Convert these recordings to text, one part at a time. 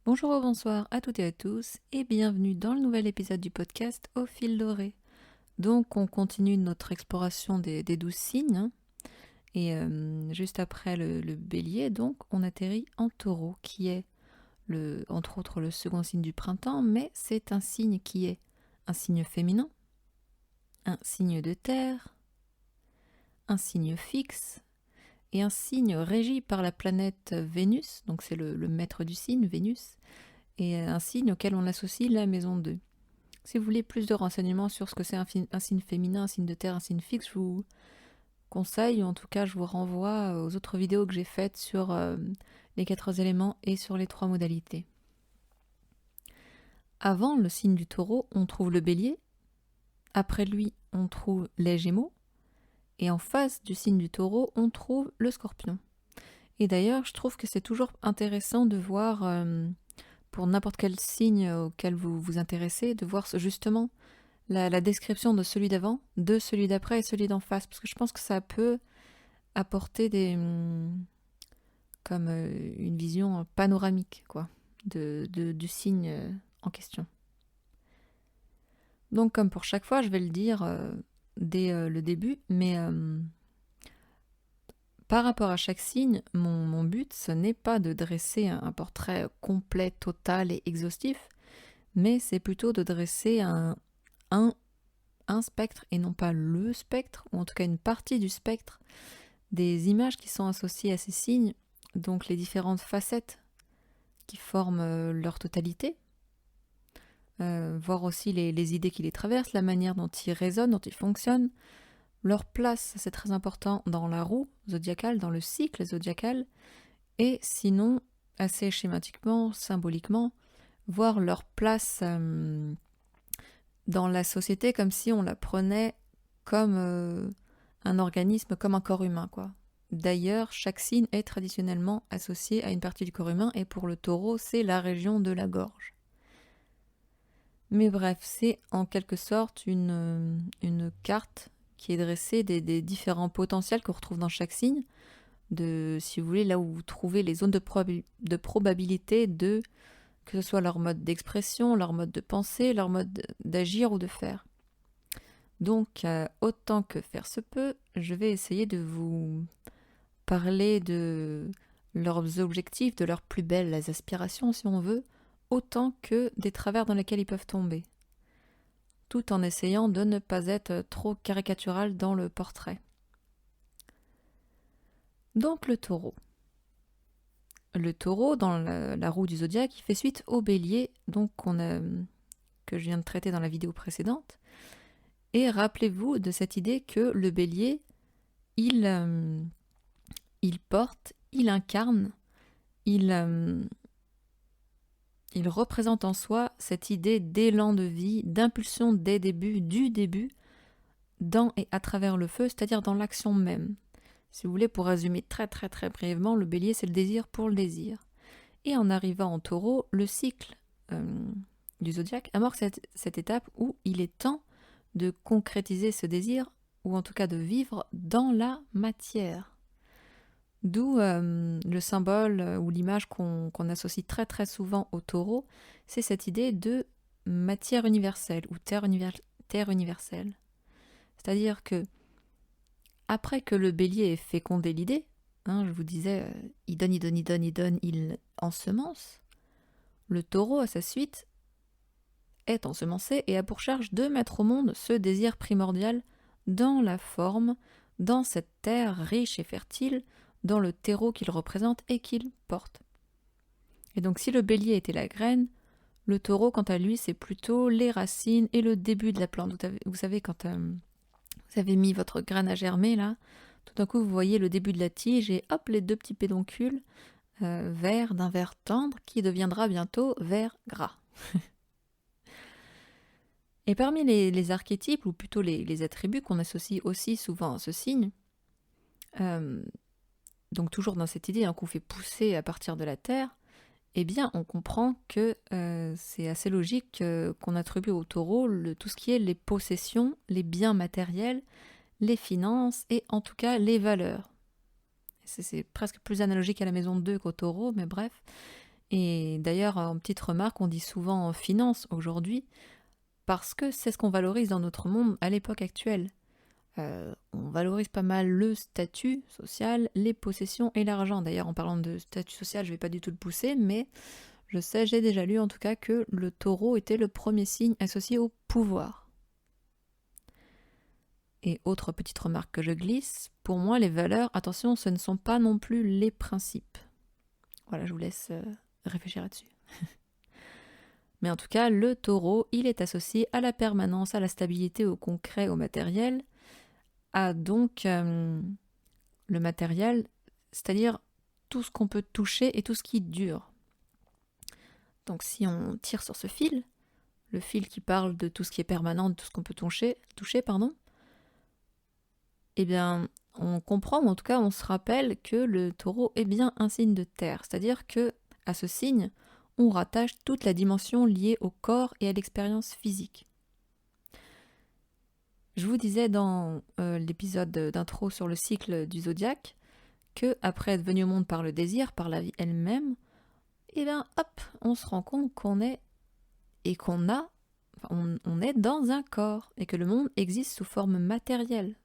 Bonjour ou bonsoir à toutes et à tous et bienvenue dans le nouvel épisode du podcast Au fil doré. Donc on continue notre exploration des 12 signes et juste après le bélier, donc on atterrit en taureau qui est entre autres le second signe du printemps, mais c'est un signe qui est un signe féminin, un signe de terre, un signe fixe et un signe régi par la planète Vénus, donc c'est le maître du signe, Vénus, et un signe auquel on associe la maison 2. Si vous voulez plus de renseignements sur ce que c'est un signe féminin, un signe de terre, un signe fixe, je vous conseille, ou en tout cas je vous renvoie aux autres vidéos que j'ai faites sur les 4 éléments et sur les 3 modalités. Avant le signe du taureau, on trouve le bélier, après lui on trouve les gémeaux, et en face du signe du taureau, on trouve le scorpion. Et d'ailleurs, je trouve que c'est toujours intéressant de voir, pour n'importe quel signe auquel vous vous intéressez, de voir justement la description de celui d'avant, de celui d'après et celui d'en face, parce que je pense que ça peut apporter comme une vision panoramique quoi, du signe en question. Donc comme pour chaque fois, je vais le dire dès le début, mais par rapport à chaque signe, mon but, ce n'est pas de dresser un portrait complet, total et exhaustif, mais c'est plutôt de dresser un spectre et non pas le spectre, ou en tout cas une partie du spectre, des images qui sont associées à ces signes, donc les différentes facettes qui forment leur totalité, voir aussi les idées qui les traversent, la manière dont ils résonnent, dont ils fonctionnent, leur place, c'est très important dans la roue zodiacale, dans le cycle zodiacal, et sinon, assez schématiquement, symboliquement, voir leur place dans la société comme si on la prenait comme un organisme, comme un corps humain, quoi. D'ailleurs, chaque signe est traditionnellement associé à une partie du corps humain, et pour le taureau, c'est la région de la gorge. Mais bref, c'est en quelque sorte une carte qui est dressée des différents potentiels qu'on retrouve dans chaque signe, si vous voulez, là où vous trouvez les zones de probabilité que ce soit leur mode d'expression, leur mode de pensée, leur mode d'agir ou de faire. Donc, autant que faire se peut, je vais essayer de vous parler de leurs objectifs, de leurs plus belles aspirations, si on veut, autant que des travers dans lesquels ils peuvent tomber, tout en essayant de ne pas être trop caricatural dans le portrait. Donc le taureau. Le taureau, dans la roue du zodiaque, il fait suite au bélier, donc que je viens de traiter dans la vidéo précédente. Et rappelez-vous de cette idée que le bélier, il porte, il incarne, il représente en soi cette idée d'élan de vie, d'impulsion dès du début, dans et à travers le feu, c'est-à-dire dans l'action même. Si vous voulez, pour résumer très très très brièvement, le bélier c'est le désir pour le désir. Et en arrivant en taureau, le cycle du zodiaque amorce cette étape où il est temps de concrétiser ce désir, ou en tout cas de vivre dans la matière. D'où le symbole ou l'image qu'on associe très très souvent au taureau, c'est cette idée de matière universelle ou terre universelle. C'est-à-dire que après que le bélier ait fécondé l'idée, je vous disais, il donne, il ensemence, le taureau à sa suite est ensemencé et a pour charge de mettre au monde ce désir primordial dans la forme, dans cette terre riche et fertile, dans le terreau qu'il représente et qu'il porte. Et donc si le bélier était la graine, le taureau, quant à lui, c'est plutôt les racines et le début de la plante. Vous savez, quand vous avez mis votre graine à germer, là, tout d'un coup, vous voyez le début de la tige et hop, les 2 petits pédoncules verts d'un vert tendre qui deviendra bientôt vert gras. Et parmi les archétypes, ou plutôt les attributs qu'on associe aussi souvent à ce signe, donc toujours dans cette idée qu'on fait pousser à partir de la terre, eh bien on comprend que c'est assez logique qu'on attribue au taureau tout ce qui est les possessions, les biens matériels, les finances et en tout cas les valeurs. C'est presque plus analogique à la maison 2 qu'au taureau, mais bref. Et d'ailleurs, en petite remarque, on dit souvent finance aujourd'hui parce que c'est ce qu'on valorise dans notre monde à l'époque actuelle. On valorise pas mal le statut social, les possessions et l'argent. D'ailleurs, en parlant de statut social, je ne vais pas du tout le pousser, mais je sais, j'ai déjà lu en tout cas que le taureau était le premier signe associé au pouvoir. Et autre petite remarque que je glisse, pour moi les valeurs, attention, ce ne sont pas non plus les principes. Voilà, je vous laisse réfléchir là-dessus. Mais en tout cas, le taureau, il est associé à la permanence, à la stabilité, au concret, au matériel, à donc le matériel, c'est-à-dire tout ce qu'on peut toucher et tout ce qui dure. Donc si on tire sur ce fil, le fil qui parle de tout ce qui est permanent, de tout ce qu'on peut toucher, eh bien, on comprend, ou en tout cas on se rappelle que le taureau est bien un signe de terre, c'est-à-dire que à ce signe, on rattache toute la dimension liée au corps et à l'expérience physique. Je vous disais dans l'épisode d'intro sur le cycle du zodiaque que après être venu au monde par le désir, par la vie elle-même, eh bien hop, on se rend compte qu'on est et qu'on a, on est dans un corps et que le monde existe sous forme matérielle,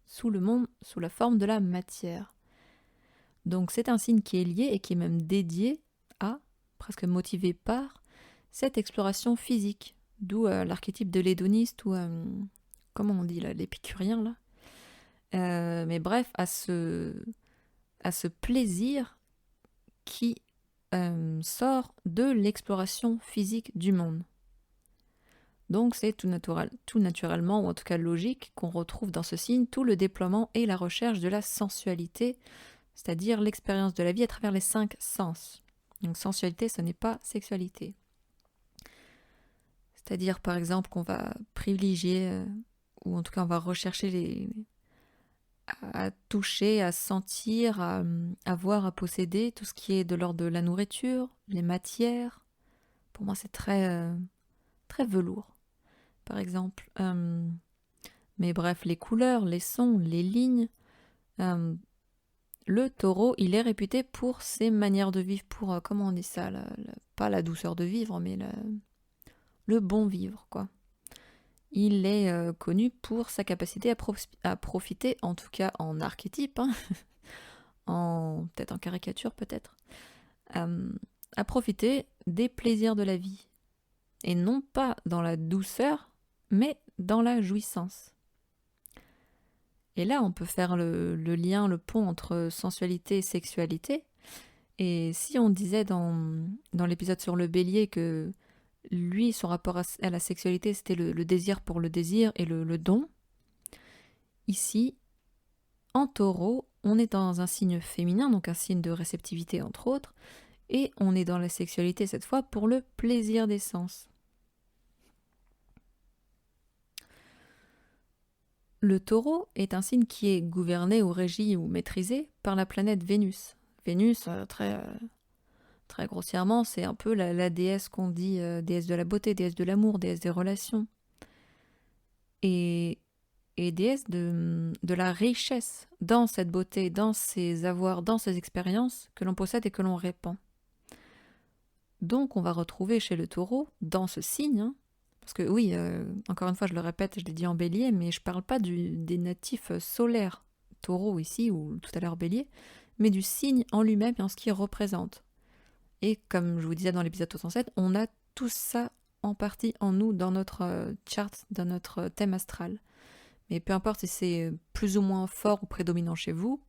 sous la forme de la matière. Donc c'est un signe qui est lié et qui est même dédié à, presque motivé par, cette exploration physique, d'où l'archétype de l'hédoniste ou, comment on dit là, l'épicurien là. Mais bref, à ce plaisir qui sort de l'exploration physique du monde. Donc c'est tout naturellement, ou en tout cas logique, qu'on retrouve dans ce signe tout le déploiement et la recherche de la sensualité, c'est-à-dire l'expérience de la vie à travers les 5 sens. Donc sensualité, ce n'est pas sexualité. C'est-à-dire par exemple qu'on va privilégier, ou en tout cas on va rechercher à toucher, à sentir, à voir, à posséder tout ce qui est de l'ordre de la nourriture, les matières. Pour moi c'est très, très velours, par exemple. Mais bref, les couleurs, les sons, les lignes. Le taureau, il est réputé pour ses manières de vivre, pour, comment on dit ça, pas la douceur de vivre, mais le bon vivre, quoi. Il est connu pour sa capacité à profiter, en tout cas en archétype, peut-être en caricature peut-être, à profiter des plaisirs de la vie. Et non pas dans la douceur, mais dans la jouissance. Et là, on peut faire le lien, le pont entre sensualité et sexualité. Et si on disait dans l'épisode sur le bélier que lui, son rapport à la sexualité, c'était le désir pour le désir et le don, ici, en taureau, on est dans un signe féminin, donc un signe de réceptivité entre autres, et on est dans la sexualité cette fois pour le plaisir des sens. Le taureau est un signe qui est gouverné ou régi ou maîtrisé par la planète Vénus. Vénus, très grossièrement, c'est un peu la déesse qu'on dit, déesse de la beauté, déesse de l'amour, déesse des relations. Et déesse de la richesse dans cette beauté, dans ces avoirs, dans ces expériences que l'on possède et que l'on répand. Donc on va retrouver chez le taureau, dans ce signe, parce que oui, encore une fois je le répète, je l'ai dit en bélier, mais je ne parle pas des natifs solaires taureau ici, ou tout à l'heure bélier, mais du signe en lui-même et en ce qu'il représente. Et comme je vous disais dans l'épisode 67, on a tout ça en partie en nous, dans notre chart, dans notre thème astral. Mais peu importe si c'est plus ou moins fort ou prédominant chez vous,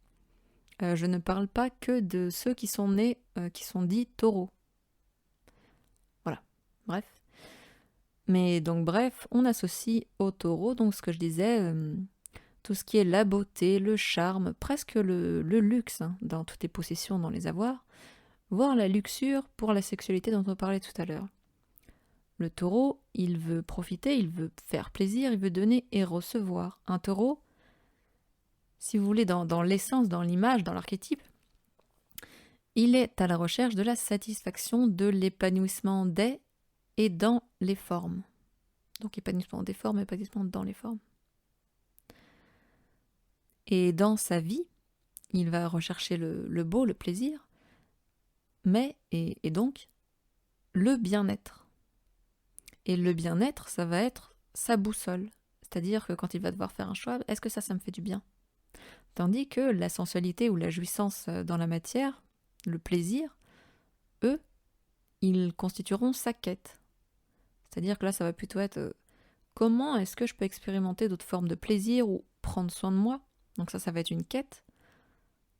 je ne parle pas que de ceux qui sont nés, qui sont dits taureaux. Voilà, bref. Mais donc bref, on associe au taureau, donc ce que je disais, tout ce qui est la beauté, le charme, presque le luxe, dans toutes les possessions, dans les avoirs, voire la luxure pour la sexualité dont on parlait tout à l'heure. Le taureau, il veut profiter, il veut faire plaisir, il veut donner et recevoir. Un taureau, si vous voulez, dans l'essence, dans l'image, dans l'archétype, il est à la recherche de la satisfaction, de l'épanouissement des et dans les formes. Donc épanouissement des formes, épanouissement dans les formes. Et dans sa vie, il va rechercher le beau, le plaisir, et donc, le bien-être. Et le bien-être, ça va être sa boussole. C'est-à-dire que quand il va devoir faire un choix, est-ce que ça me fait du bien? Tandis que la sensualité ou la jouissance dans la matière, le plaisir, eux, ils constitueront sa quête. C'est-à-dire que là, ça va plutôt être comment est-ce que je peux expérimenter d'autres formes de plaisir ou prendre soin de moi? Donc ça va être une quête.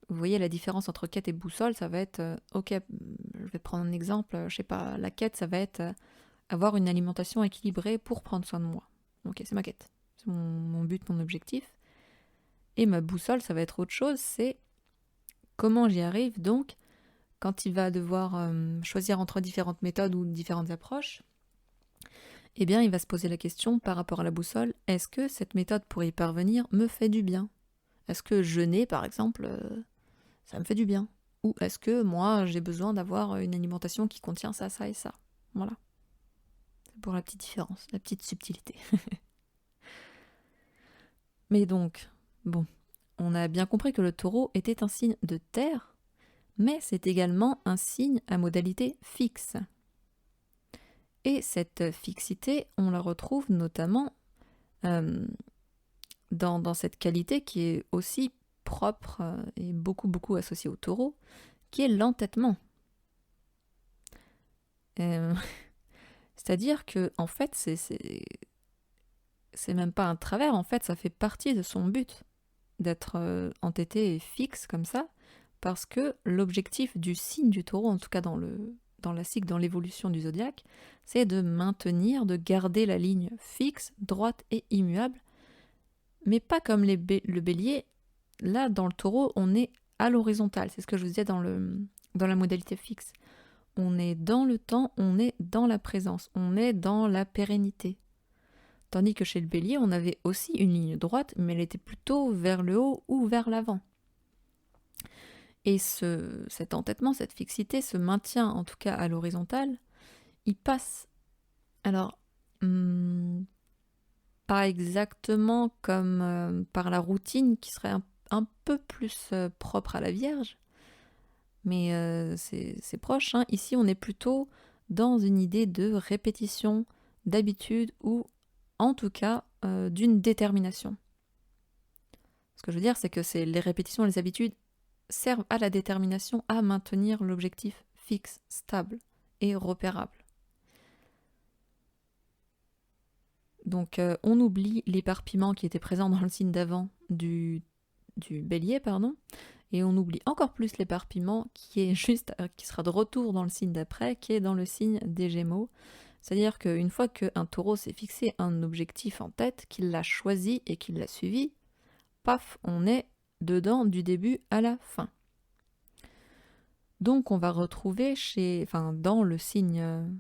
Vous voyez la différence entre quête et boussole, ça va être, ok, je vais prendre un exemple, je sais pas, la quête, ça va être avoir une alimentation équilibrée pour prendre soin de moi. Ok, c'est ma quête, c'est mon but, mon objectif. Et ma boussole, ça va être autre chose, c'est comment j'y arrive. Donc, quand il va devoir choisir entre différentes méthodes ou différentes approches, eh bien, il va se poser la question par rapport à la boussole, est-ce que cette méthode pour y parvenir me fait du bien? Est-ce que jeûner, par exemple, ça me fait du bien? Ou est-ce que moi, j'ai besoin d'avoir une alimentation qui contient ça, ça et ça? Voilà. C'est pour la petite différence, la petite subtilité. Mais donc, bon, on a bien compris que le taureau était un signe de terre, mais c'est également un signe à modalité fixe. Et cette fixité, on la retrouve notamment dans cette qualité qui est aussi propre et beaucoup associée au taureau, qui est l'entêtement. C'est-à-dire que en fait, c'est même pas un travers, en fait, ça fait partie de son but d'être entêté et fixe comme ça, parce que l'objectif du signe du taureau, en tout cas dans la cycle, dans l'évolution du zodiaque, c'est de maintenir, de garder la ligne fixe, droite et immuable, mais pas comme le bélier. Là, dans le taureau, on est à l'horizontale, c'est ce que je vous disais dans la modalité fixe. On est dans le temps, on est dans la présence, on est dans la pérennité. Tandis que chez le bélier, on avait aussi une ligne droite, mais elle était plutôt vers le haut ou vers l'avant. Et cet entêtement, cette fixité se maintient en tout cas à l'horizontale. Il passe, alors, pas exactement comme par la routine qui serait un peu plus propre à la Vierge, mais c'est proche. Hein. Ici, on est plutôt dans une idée de répétition, d'habitude ou en tout cas d'une détermination. Ce que je veux dire, c'est que les répétitions et les habitudes servent à la détermination à maintenir l'objectif fixe, stable et repérable. Donc on oublie l'éparpillement qui était présent dans le signe d'avant du bélier, pardon, et on oublie encore plus l'éparpillement qui sera de retour dans le signe d'après, qui est dans le signe des Gémeaux. C'est-à-dire qu'une fois qu'un taureau s'est fixé un objectif en tête, qu'il l'a choisi et qu'il l'a suivi, paf, on est dedans du début à la fin. Donc on va retrouver dans le signe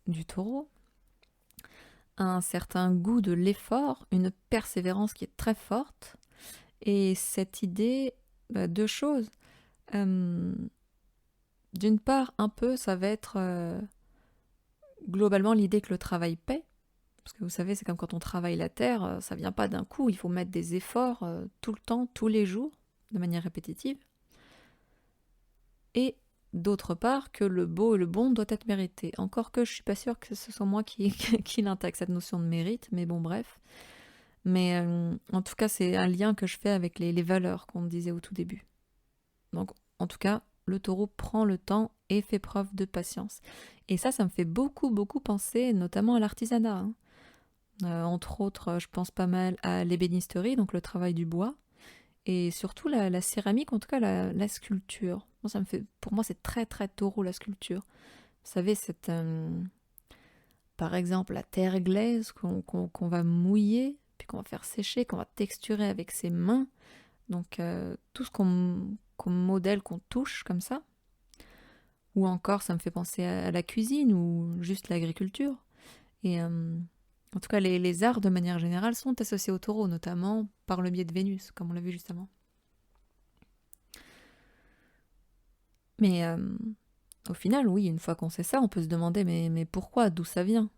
du taureau un certain goût de l'effort, une persévérance qui est très forte, et cette idée, deux choses. D'une part, un peu, ça va être globalement l'idée que le travail paie, parce que vous savez, c'est comme quand on travaille la terre, ça vient pas d'un coup, il faut mettre des efforts tout le temps, tous les jours, de manière répétitive. Et d'autre part, que le beau et le bon doit être mérité. Encore que je suis pas sûre que ce soit moi qui l'intègre, cette notion de mérite, mais bon, bref. Mais en tout cas, c'est un lien que je fais avec les valeurs qu'on disait au tout début. Donc, en tout cas, le taureau prend le temps et fait preuve de patience. Et ça me fait beaucoup penser notamment à l'artisanat. Hein. Entre autres, je pense pas mal à l'ébénisterie, donc le travail du bois, et surtout la céramique, en tout cas la sculpture. Bon, pour moi, c'est très taureau, la sculpture. Vous savez, par exemple, la terre glaise qu'on va mouiller, puis qu'on va faire sécher, qu'on va texturer avec ses mains. Donc, tout ce qu'on modèle, qu'on touche comme ça. Ou encore, ça me fait penser à la cuisine ou juste l'agriculture. Et en tout cas, les arts, de manière générale, sont associés au taureau, notamment par le biais de Vénus, comme on l'a vu juste avant. Mais au final, oui, une fois qu'on sait ça, on peut se demander mais pourquoi, d'où ça vient?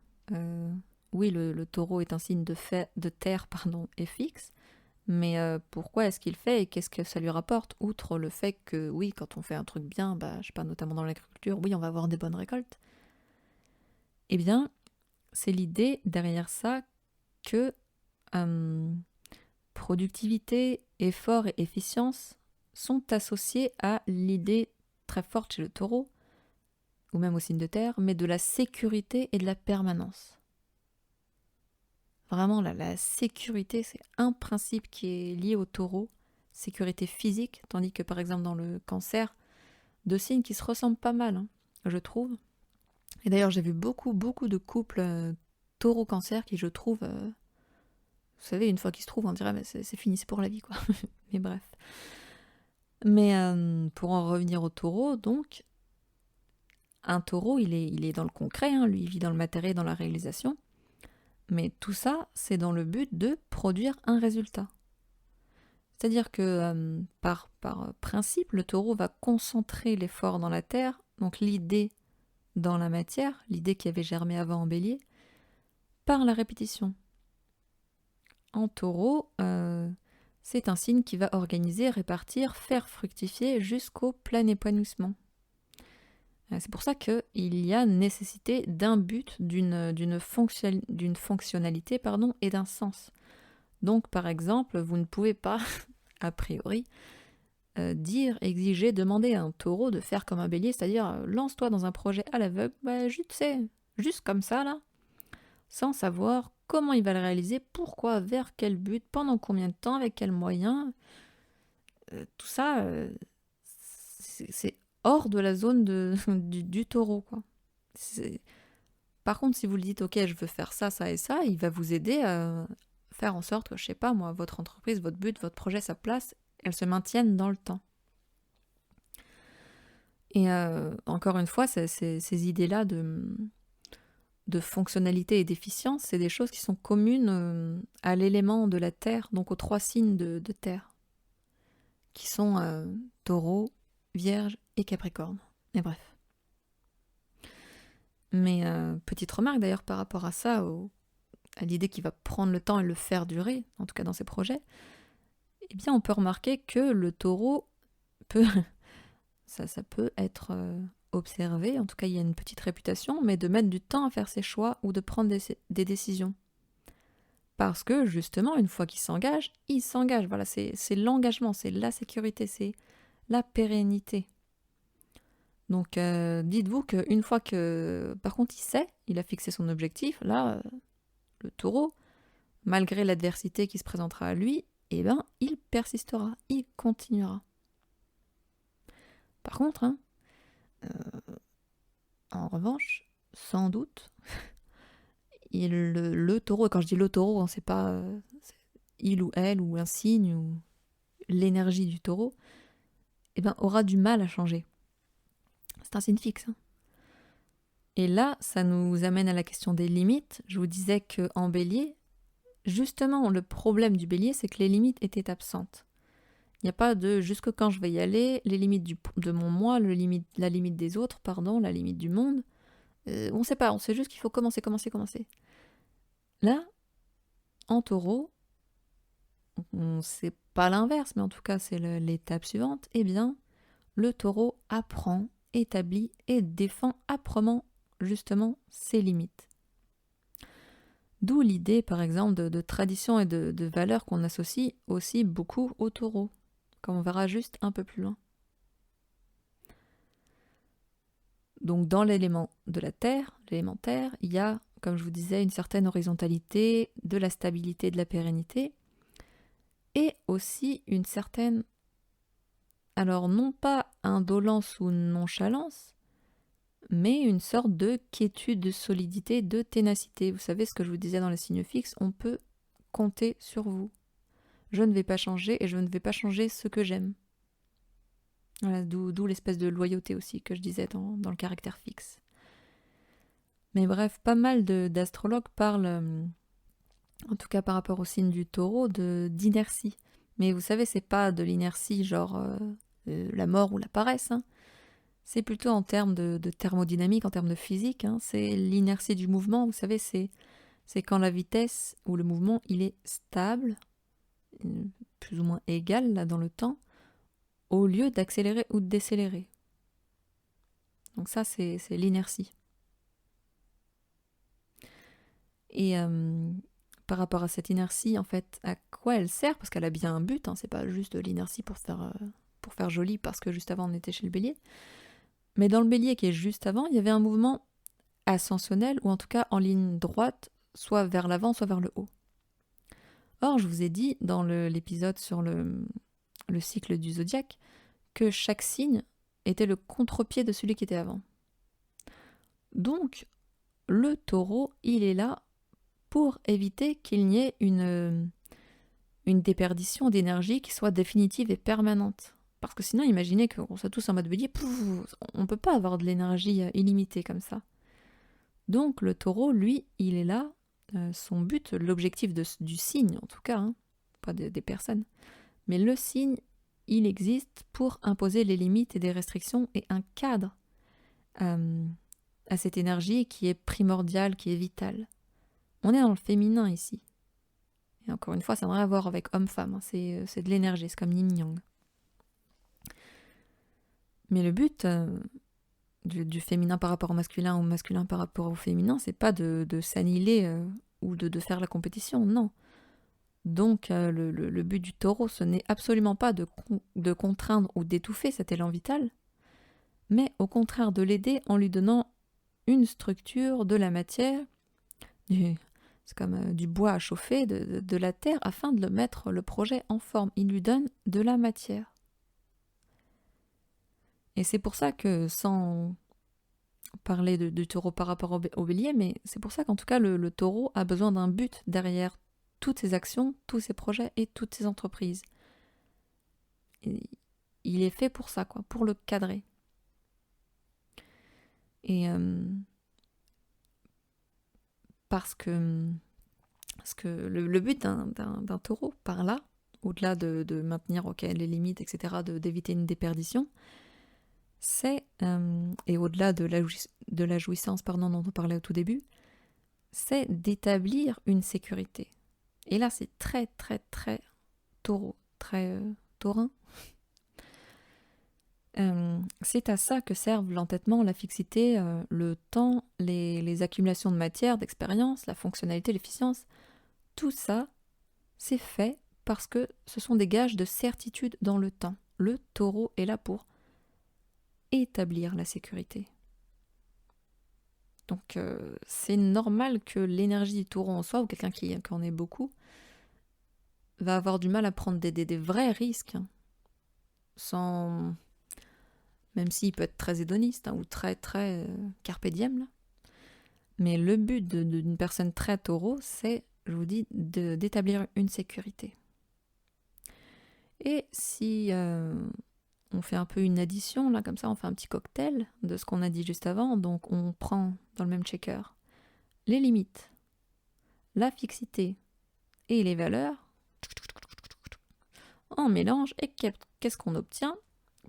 Oui, le taureau est un signe de terre et fixe, Mais pourquoi est-ce qu'il fait et qu'est-ce que ça lui rapporte, outre le fait que, oui, quand on fait un truc bien, je sais pas, notamment dans l'agriculture, oui, on va avoir des bonnes récoltes. Eh bien, c'est l'idée derrière ça que productivité, effort et efficience sont associés à l'idée très forte chez le taureau, ou même au signe de terre, mais de la sécurité et de la permanence. Vraiment, la sécurité, c'est un principe qui est lié au taureau, sécurité physique, tandis que par exemple dans le cancer, deux signes qui se ressemblent pas mal, hein, je trouve. Et d'ailleurs, j'ai vu beaucoup de couples taureau-cancer qui, je trouve, vous savez, une fois qu'ils se trouvent, on dirait, mais c'est fini, c'est pour la vie, quoi. Mais bref. Mais pour en revenir au taureau, donc, un taureau, il est dans le concret, hein, lui, il vit dans le matériel, dans la réalisation. Mais tout ça, c'est dans le but de produire un résultat. C'est-à-dire que par principe, le taureau va concentrer l'effort dans la terre, donc l'idée dans la matière, l'idée qui avait germé avant en bélier, par la répétition. En taureau, c'est un signe qui va organiser, répartir, faire fructifier jusqu'au plein épanouissement. C'est pour ça qu'il y a nécessité d'un but, d'une fonctionnalité et d'un sens. Donc par exemple, vous ne pouvez pas, a priori, exiger, demander à un taureau de faire comme un bélier, c'est-à-dire lance-toi dans un projet à l'aveugle, juste comme ça là, sans savoir comment il va le réaliser, pourquoi, vers quel but, pendant combien de temps, avec quels moyens. Tout ça, c'est hors de la zone du taureau, quoi. Par contre, si vous lui dites, ok, je veux faire ça, ça et ça, il va vous aider à faire en sorte que, je sais pas moi, votre entreprise, votre but, votre projet, sa place, elle se maintienne dans le temps. Et encore une fois, ces idées-là de fonctionnalité et d'efficience, c'est des choses qui sont communes à l'élément de la Terre, donc aux trois signes de Terre, qui sont Taureau, Vierge et Capricorne. Et bref. Mais petite remarque d'ailleurs par rapport à ça, à l'idée qu'il va prendre le temps et le faire durer, en tout cas dans ses projets, eh bien on peut remarquer que le taureau peut, ça peut être observé, en tout cas il y a une petite réputation, mais de mettre du temps à faire ses choix ou de prendre des décisions. Parce que justement, une fois qu'il s'engage, il s'engage. Voilà, c'est l'engagement, c'est la sécurité, c'est la pérennité. Donc dites-vous qu'une fois que, par contre, il a fixé son objectif, là, le taureau, malgré l'adversité qui se présentera à lui, eh ben, il persistera, il continuera. Par contre, hein, en revanche, sans doute, le taureau, et quand je dis le taureau, hein, c'est pas il ou elle ou un signe ou l'énergie du taureau, eh ben, aura du mal à changer. C'est un signe fixe. Hein. Et là, ça nous amène à la question des limites. Je vous disais qu'en bélier, justement, le problème du bélier, c'est que les limites étaient absentes. Il n'y a pas de jusque quand je vais y aller, les limites de mon moi, la limite des autres, la limite du monde. On ne sait pas, on sait juste qu'il faut commencer. Là, en taureau, c'est pas l'inverse, mais en tout cas c'est l'étape suivante, eh bien, le taureau apprend, établit et défend âprement justement ses limites. D'où l'idée, par exemple, de tradition et de valeurs qu'on associe aussi beaucoup au taureau, comme on verra juste un peu plus loin. Donc dans l'élément de la terre, l'élémentaire, il y a, comme je vous disais, une certaine horizontalité, de la stabilité, de la pérennité, et aussi une certaine, alors non pas indolence ou nonchalance, mais une sorte de quiétude, de solidité, de ténacité. Vous savez ce que je vous disais dans les signes fixes, on peut compter sur vous. Je ne vais pas changer et je ne vais pas changer ce que j'aime. Voilà, d'où l'espèce de loyauté aussi que je disais dans le caractère fixe. Mais bref, pas mal d'astrologues parlent, en tout cas par rapport au signe du taureau, d'inertie. Mais vous savez, c'est pas de l'inertie genre la mort ou la paresse. Hein. C'est plutôt en termes de thermodynamique, en termes de physique. Hein. C'est l'inertie du mouvement. Vous savez, c'est quand la vitesse ou le mouvement, il est stable, plus ou moins égale là dans le temps, au lieu d'accélérer ou de décélérer. Donc ça, c'est l'inertie. Et par rapport à cette inertie, en fait, à quoi elle sert? Parce qu'elle a bien un but, hein, c'est pas juste de l'inertie pour faire joli parce que juste avant on était chez le bélier. Mais dans le bélier qui est juste avant, il y avait un mouvement ascensionnel, ou en tout cas en ligne droite, soit vers l'avant, soit vers le haut. Or, je vous ai dit dans l'épisode sur le cycle du zodiaque que chaque signe était le contre-pied de celui qui était avant. Donc, le taureau, il est là pour éviter qu'il n'y ait une déperdition d'énergie qui soit définitive et permanente. Parce que sinon, imaginez qu'on soit tous en mode bélier, on ne peut pas avoir de l'énergie illimitée comme ça. Donc le taureau, lui, il est là, son but, l'objectif du signe en tout cas, hein, pas des personnes, mais le signe, il existe pour imposer les limites et des restrictions et un cadre à cette énergie qui est primordiale, qui est vitale. On est dans le féminin ici. Et encore une fois, ça n'a rien à voir avec homme-femme, hein, c'est de l'énergie, c'est comme yin-yang. Mais le but du féminin par rapport au masculin ou masculin par rapport au féminin, c'est pas de s'annihiler ou de faire la compétition, non. Donc le but du taureau, ce n'est absolument pas de contraindre ou d'étouffer cet élan vital, mais au contraire de l'aider en lui donnant une structure de la matière, c'est comme du bois à chauffer, de la terre, afin de mettre le projet en forme. Il lui donne de la matière. Et c'est pour ça que, sans parler du taureau par rapport au bélier, mais c'est pour ça qu'en tout cas le taureau a besoin d'un but derrière toutes ses actions, tous ses projets et toutes ses entreprises. Et il est fait pour ça, quoi, pour le cadrer. Et parce que le but d'un taureau, par là, au-delà de maintenir les limites, etc., d'éviter une déperdition, c'est, et au-delà de la jouissance dont on parlait au tout début, c'est d'établir une sécurité. Et là, c'est très, très, très taureau, très taurin. C'est à ça que servent l'entêtement, la fixité, le temps, les accumulations de matière, d'expérience, la fonctionnalité, l'efficience. Tout ça, c'est fait parce que ce sont des gages de certitude dans le temps. Le taureau est là pour établir la sécurité. Donc c'est normal que l'énergie du taureau en soi, ou quelqu'un qui en ait beaucoup, va avoir du mal à prendre des vrais risques, hein, sans... même s'il peut être très hédoniste, hein, ou très très carpe diem, là. Mais le but d'une personne très taureau, c'est, je vous dis, d'établir une sécurité. Et si on fait un peu une addition, là, comme ça, on fait un petit cocktail de ce qu'on a dit juste avant. Donc, on prend dans le même checker les limites, la fixité et les valeurs. On mélange et qu'est-ce qu'on obtient?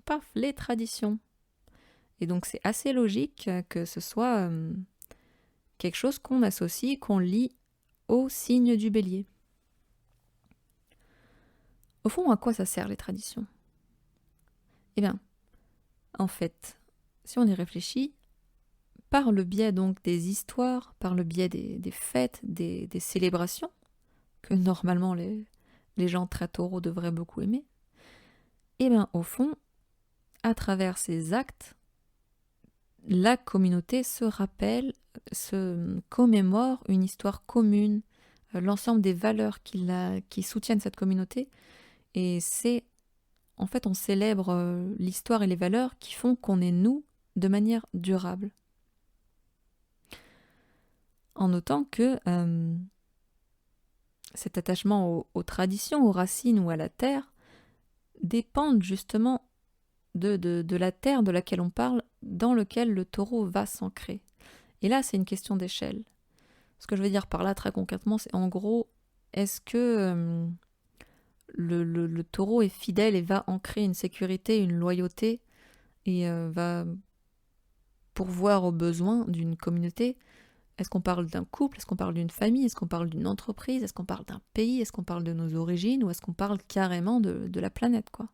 Paf, les traditions. Et donc, c'est assez logique que ce soit quelque chose qu'on associe, qu'on lie au signe du bélier. Au fond, à quoi ça sert les traditions? Eh bien, en fait, si on y réfléchit, par le biais donc des histoires, par le biais des fêtes, des célébrations, que normalement les gens très taureaux devraient beaucoup aimer, eh bien, au fond, à travers ces actes, la communauté se rappelle, se commémore une histoire commune, l'ensemble des valeurs qui soutiennent cette communauté, et c'est, en fait, on célèbre l'histoire et les valeurs qui font qu'on est nous de manière durable. En notant que cet attachement aux traditions, aux racines ou à la terre dépendent justement de la terre de laquelle on parle, dans lequel le taureau va s'ancrer. Et là, c'est une question d'échelle. Ce que je veux dire par là, très concrètement, c'est en gros, est-ce que le taureau est fidèle et va ancrer une sécurité, une loyauté, et va pourvoir aux besoins d'une communauté Est-ce qu'on parle d'un couple? Est-ce qu'on parle d'une famille? Est-ce qu'on parle d'une entreprise? Est-ce qu'on parle d'un pays? Est-ce qu'on parle de nos origines? Ou est-ce qu'on parle carrément de la planète, quoi?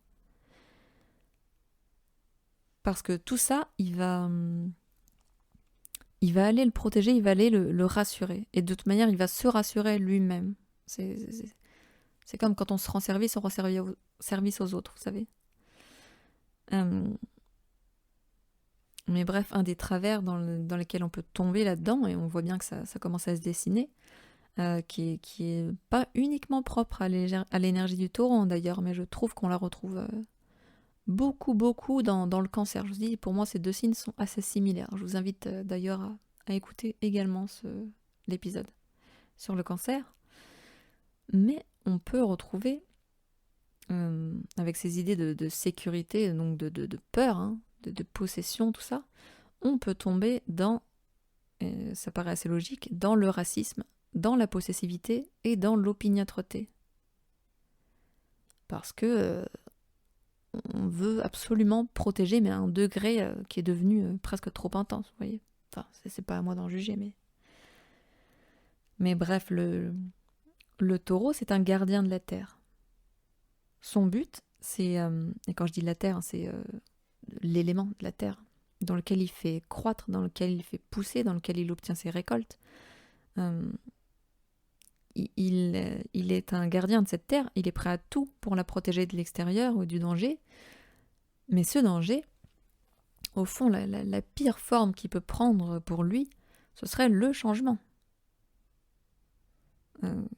Parce que tout ça, il va aller le protéger, il va aller le rassurer. Et de toute manière, il va se rassurer lui-même. C'est comme quand on se rend service, on rend service aux autres, vous savez. Mais bref, un des travers dans lesquels on peut tomber là-dedans, et on voit bien que ça commence à se dessiner, qui est pas uniquement propre à l'énergie du taureau d'ailleurs, mais je trouve qu'on la retrouve beaucoup, beaucoup dans le cancer. Je vous dis, pour moi, ces deux signes sont assez similaires. Je vous invite d'ailleurs à écouter également l'épisode sur le cancer. Mais on peut retrouver, avec ces idées de sécurité, donc de peur, hein, de possession, tout ça, on peut tomber dans, ça paraît assez logique, dans le racisme, dans la possessivité et dans l'opiniâtreté. Parce que on veut absolument protéger, mais à un degré qui est devenu presque trop intense, vous voyez. Enfin, c'est pas à moi d'en juger, mais bref, le taureau, c'est un gardien de la terre. Son but, c'est, et quand je dis la terre, c'est l'élément de la terre, dans lequel il fait croître, dans lequel il fait pousser, dans lequel il obtient ses récoltes. Il est un gardien de cette terre, il est prêt à tout pour la protéger de l'extérieur ou du danger. Mais ce danger, au fond, la pire forme qu'il peut prendre pour lui, ce serait le changement.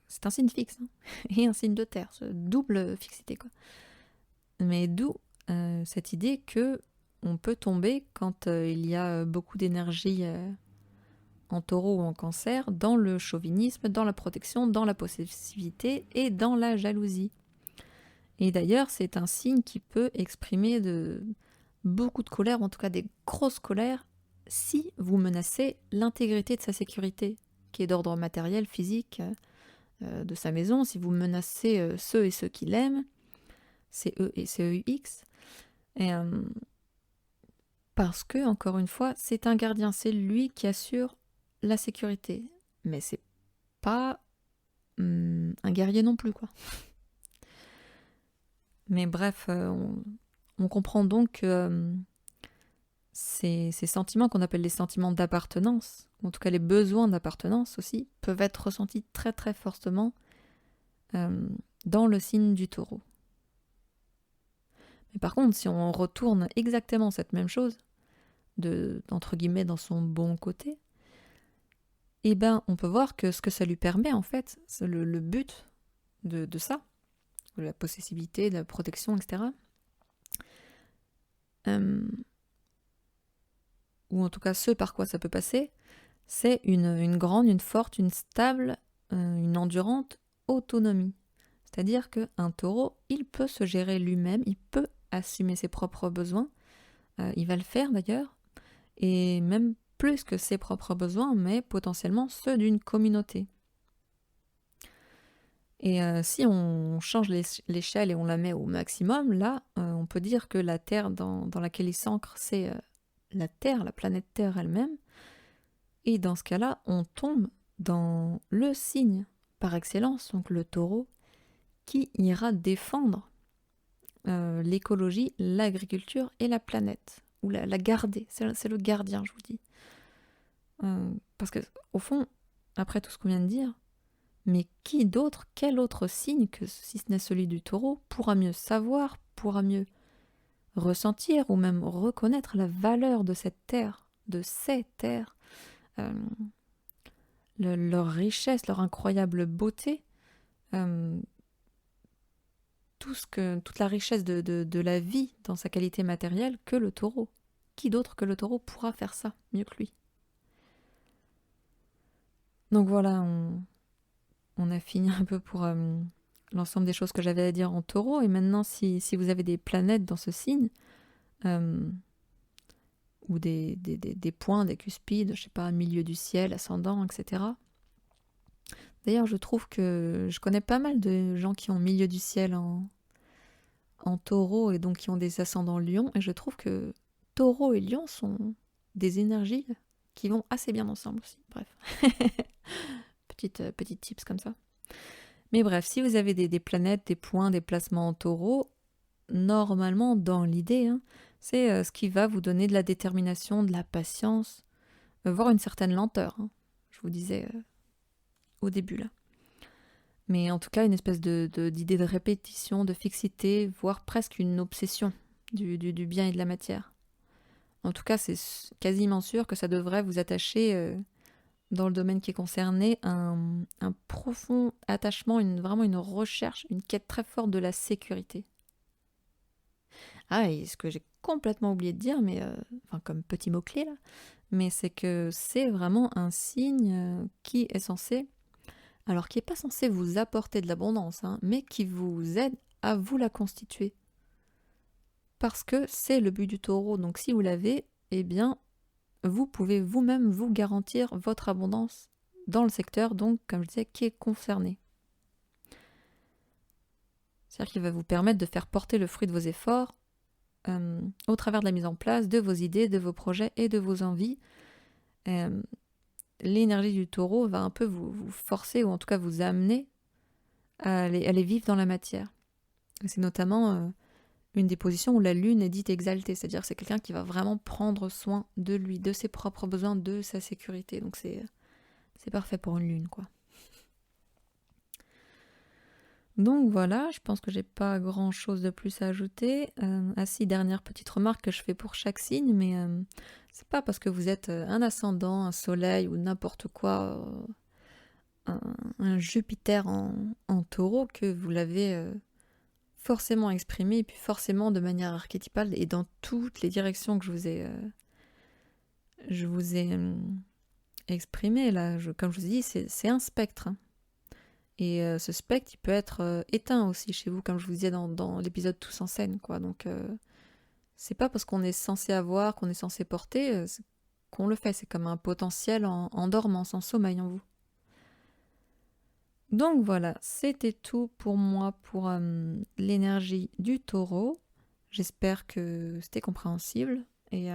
C'est un signe fixe, hein, et un signe de terre, double fixité, quoi. Mais d'où cette idée que on peut tomber quand il y a beaucoup d'énergie en taureau ou en cancer, dans le chauvinisme, dans la protection, dans la possessivité et dans la jalousie. Et d'ailleurs, c'est un signe qui peut exprimer beaucoup de colère, ou en tout cas des grosses colères, si vous menacez l'intégrité de sa sécurité, qui est d'ordre matériel, physique, de sa maison, si vous menacez ceux et ceux qui l'aiment, CE et CEUX, et parce que, encore une fois, c'est un gardien, c'est lui qui assure la sécurité. Mais c'est pas un guerrier non plus, quoi. Mais bref, on comprend donc que ces sentiments qu'on appelle les sentiments d'appartenance, ou en tout cas les besoins d'appartenance aussi, peuvent être ressentis très très fortement dans le signe du taureau. Mais par contre, si on retourne exactement cette même chose, entre guillemets dans son bon côté, eh ben on peut voir que ce que ça lui permet en fait, c'est le but de ça, de la possessivité, de la protection, etc. Ou en tout cas ce par quoi ça peut passer, c'est une grande, une forte, une stable, une endurante autonomie. C'est-à-dire qu'un taureau, il peut se gérer lui-même, il peut assumer ses propres besoins, il va le faire d'ailleurs, et même plus que ses propres besoins, mais potentiellement ceux d'une communauté. Et si on change l'échelle et on la met au maximum, là, on peut dire que la Terre dans laquelle il s'ancre, c'est la Terre, la planète Terre elle-même. Et dans ce cas-là, on tombe dans le signe par excellence, donc le taureau, qui ira défendre l'écologie, l'agriculture et la planète, ou la garder. C'est le gardien, je vous dis. Parce que, au fond, après tout ce qu'on vient de dire, mais qui d'autre, quel autre signe que si ce n'est celui du taureau, pourra mieux savoir, pourra mieux ressentir ou même reconnaître la valeur de cette terre, de ces terres, leur richesse, leur incroyable beauté, toute la richesse de la vie dans sa qualité matérielle que le taureau. Qui d'autre que le taureau pourra faire ça mieux que lui? Donc voilà, on a fini un peu pour l'ensemble des choses que j'avais à dire en taureau. Et maintenant, si vous avez des planètes dans ce signe, ou des points, des cuspides, je sais pas, milieu du ciel, ascendant, etc. D'ailleurs, je trouve que je connais pas mal de gens qui ont milieu du ciel en taureau et donc qui ont des ascendants lion. Et je trouve que taureau et lion sont des énergies qui vont assez bien ensemble aussi. Bref, petite tips comme ça. Mais bref, si vous avez des planètes, des points, des placements en taureau, normalement, dans l'idée, c'est ce qui va vous donner de la détermination, de la patience, voire une certaine lenteur. Je vous disais au début là. Mais en tout cas, une espèce d'idée de répétition, de fixité, voire presque une obsession du bien et de la matière. En tout cas, c'est quasiment sûr que ça devrait vous attacher, dans le domaine qui est concerné, un profond attachement, vraiment une recherche, une quête très forte de la sécurité. Ah, et ce que j'ai complètement oublié de dire, mais comme petit mot-clé là, mais c'est que c'est vraiment un signe qui est censé, alors qui n'est pas censé vous apporter de l'abondance, mais qui vous aide à vous la constituer. Parce que c'est le but du taureau, donc si vous l'avez, eh bien, vous pouvez vous-même vous garantir votre abondance dans le secteur, donc, comme je disais, qui est concerné. C'est-à-dire qu'il va vous permettre de faire porter le fruit de vos efforts au travers de la mise en place de vos idées, de vos projets et de vos envies. L'énergie du taureau va un peu vous forcer, ou en tout cas vous amener à aller vivre dans la matière. C'est notamment une des positions où la lune est dite exaltée, c'est-à-dire que c'est quelqu'un qui va vraiment prendre soin de lui, de ses propres besoins, de sa sécurité. Donc c'est parfait pour une lune, quoi. Donc voilà, je pense que j'ai pas grand chose de plus à ajouter. Dernière petite remarque que je fais pour chaque signe, mais c'est pas parce que vous êtes un ascendant, un soleil ou n'importe quoi, un Jupiter en taureau, que vous l'avez forcément exprimé, et puis forcément de manière archétypale et dans toutes les directions que je vous ai exprimé là. Comme je vous ai dit, c'est un spectre. Et ce spectre, il peut être éteint aussi chez vous, comme je vous disais dans l'épisode Tous en scène, quoi. Donc, c'est pas parce qu'on est censé avoir, qu'on est censé porter, qu'on le fait. C'est comme un potentiel en dormance, en sommeil en vous. Donc voilà, c'était tout pour moi pour l'énergie du taureau. J'espère que c'était compréhensible. Et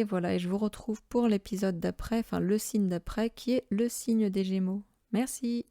voilà, et je vous retrouve pour l'épisode d'après, enfin le signe d'après, qui est le signe des Gémeaux. Merci.